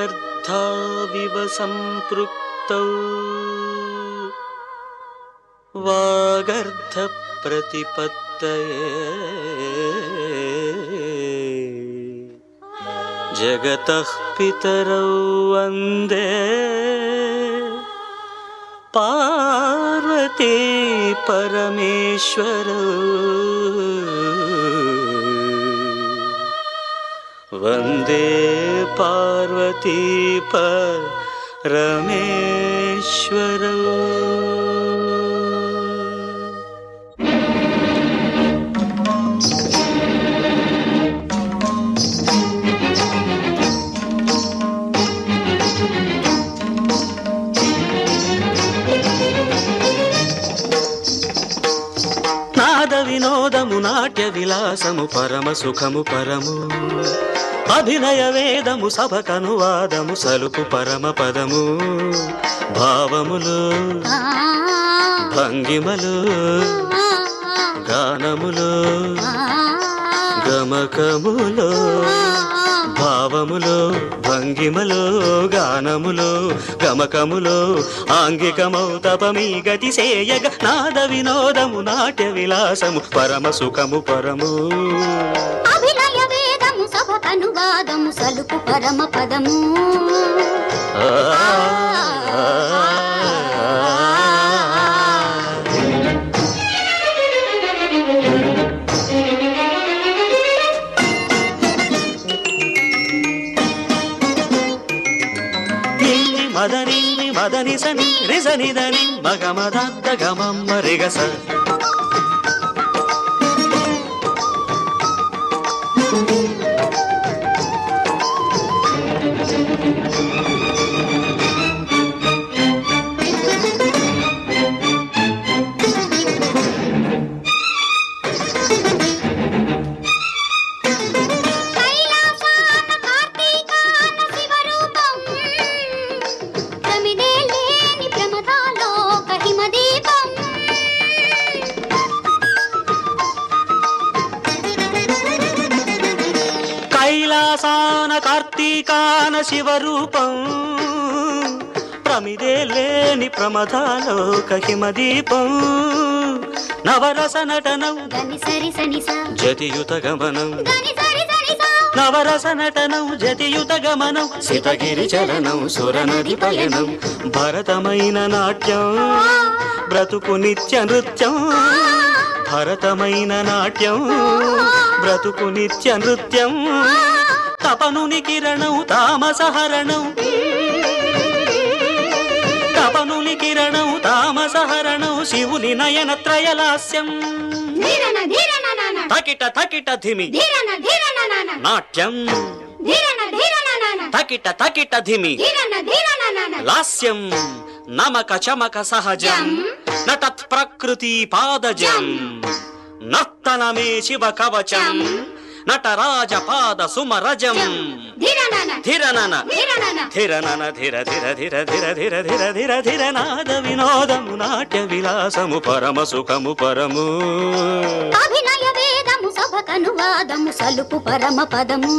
వాగర్ధావివ సంపృక్తౌ వాగర్ధ ప్రతిపత్తయే జగతః పితరౌ వందే పార్వతీ పరమేశ్వరౌ వందే పార్వతీ పరమేశ్వరౌ. నాద వినోదము నాట్య విలాసము పరమ సుఖము పరము అభినయ వేదము సభకనువాదము సలుపు పరమ పదము భావములు భంగిమలు గానములు గమకములు భావములు భంగిమలు గానములు గమకములు ఆంగికమౌ తపమీ గతి సేయగ నాద వినోదము నాట్య విలాసము పరమ సుఖము పరము అనువాదము సలుపు పరమ పదము. మదని మదని సని రిసనిదని మగమదద్ద గమమ్మ రిగస కైలాసాన కార్తీకాన శివరూపం ప్రమిదే లేని ప్రమదాలోక హిమదీపం నవరస నటనం జతియుత గమనం నవరస నటనం జతియుత గమనం సితగిరి చలనం సురనది పయనం భరతమైన నాట్యం బ్రతుకు నిత్య నృత్యం భరతమైన నాట్యం బ్రతుకు నిత్య నృత్యం తపనుని కిరణం తామసహరణం తపనుని కిరణం తామసహరణం శివుని నయన త్రయలాస్యం తకిట తకిట ధిమి నాట్యం తకిట తకిట ధిమి లాస్యం నమక చమక సహజం నటత్ ప్రకృతి పాదజం నర్తనమే శివ కవచం నటరాజ పాద సుమరజం ధిరనన ధిరనన ధిర ధిర ధిర ధిర ధిర ధిర ధిర ధిర నాద వినోదము నాట్య విలాసము పరమ సుఖము పరము అభినయ వేదము సభకనువాదము సలుపు పరమ పదము.